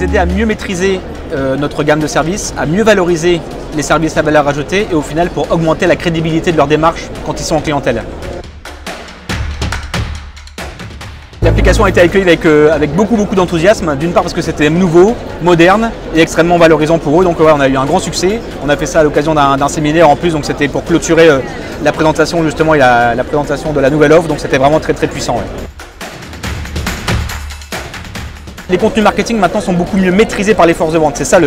les aider à mieux maîtriser notre gamme de services, à mieux valoriser les services à valeur ajoutée et au final pour augmenter la crédibilité de leur démarche quand ils sont en clientèle. L'application a été accueillie avec beaucoup d'enthousiasme, d'une part parce que c'était nouveau, moderne et extrêmement valorisant pour eux, donc ouais, on a eu un grand succès. On a fait ça à l'occasion d'un séminaire en plus, donc c'était pour clôturer la présentation justement et la présentation de la nouvelle offre, donc c'était vraiment très puissant. Ouais. Les contenus marketing maintenant sont beaucoup mieux maîtrisés par les forces de vente. C'est ça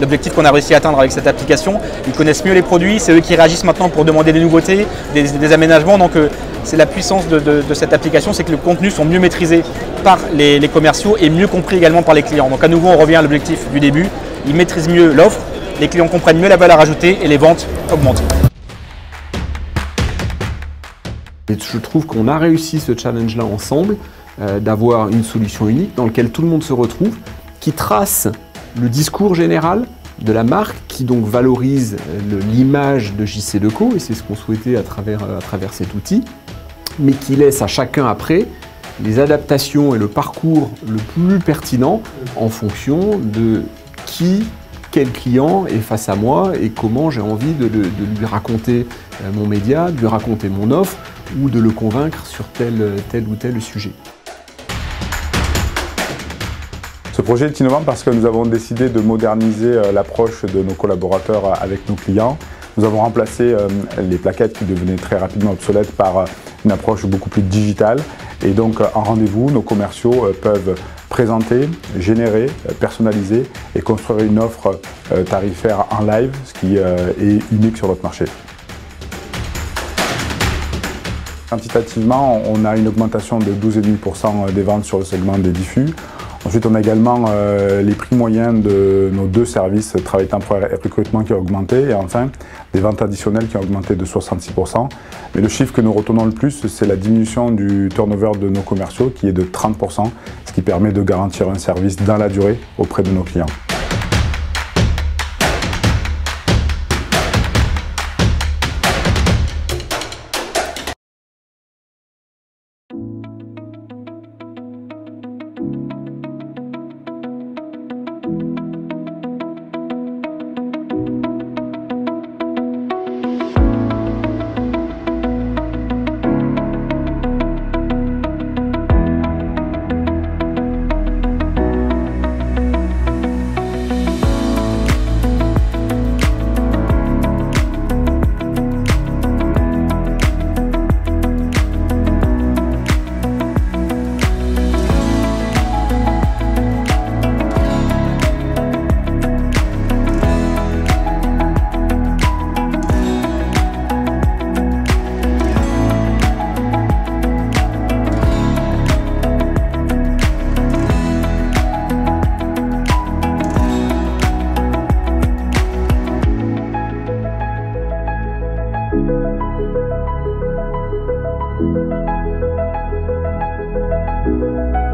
l'objectif qu'on a réussi à atteindre avec cette application. Ils connaissent mieux les produits, c'est eux qui réagissent maintenant pour demander des nouveautés, des aménagements. Donc c'est la puissance de cette application, c'est que les contenus sont mieux maîtrisés par les commerciaux et mieux compris également par les clients. Donc à nouveau on revient à l'objectif du début, ils maîtrisent mieux l'offre, les clients comprennent mieux la valeur ajoutée et les ventes augmentent. Et je trouve qu'on a réussi ce challenge-là ensemble, d'avoir une solution unique dans laquelle tout le monde se retrouve, qui trace le discours général de la marque, qui donc valorise l'image de JCDecaux, et c'est ce qu'on souhaitait à travers cet outil, mais qui laisse à chacun après les adaptations et le parcours le plus pertinent en fonction de quel client est face à moi et comment j'ai envie de lui raconter mon média, de lui raconter mon offre ou de le convaincre sur tel ou tel sujet. Ce projet est innovant parce que nous avons décidé de moderniser l'approche de nos collaborateurs avec nos clients. Nous avons remplacé les plaquettes qui devenaient très rapidement obsolètes par une approche beaucoup plus digitale. Et donc en rendez-vous, nos commerciaux peuvent présenter, générer, personnaliser et construire une offre tarifaire en live, ce qui est unique sur notre marché. Quantitativement, on a une augmentation de 12,5% des ventes sur le segment des diffus. Ensuite, on a également les prix moyens de nos deux services, travail temporaire et recrutement, qui ont augmenté. Et enfin, des ventes additionnelles qui ont augmenté de 66%. Mais le chiffre que nous retenons le plus, c'est la diminution du turnover de nos commerciaux qui est de 30%, ce qui permet de garantir un service dans la durée auprès de nos clients. Thank you.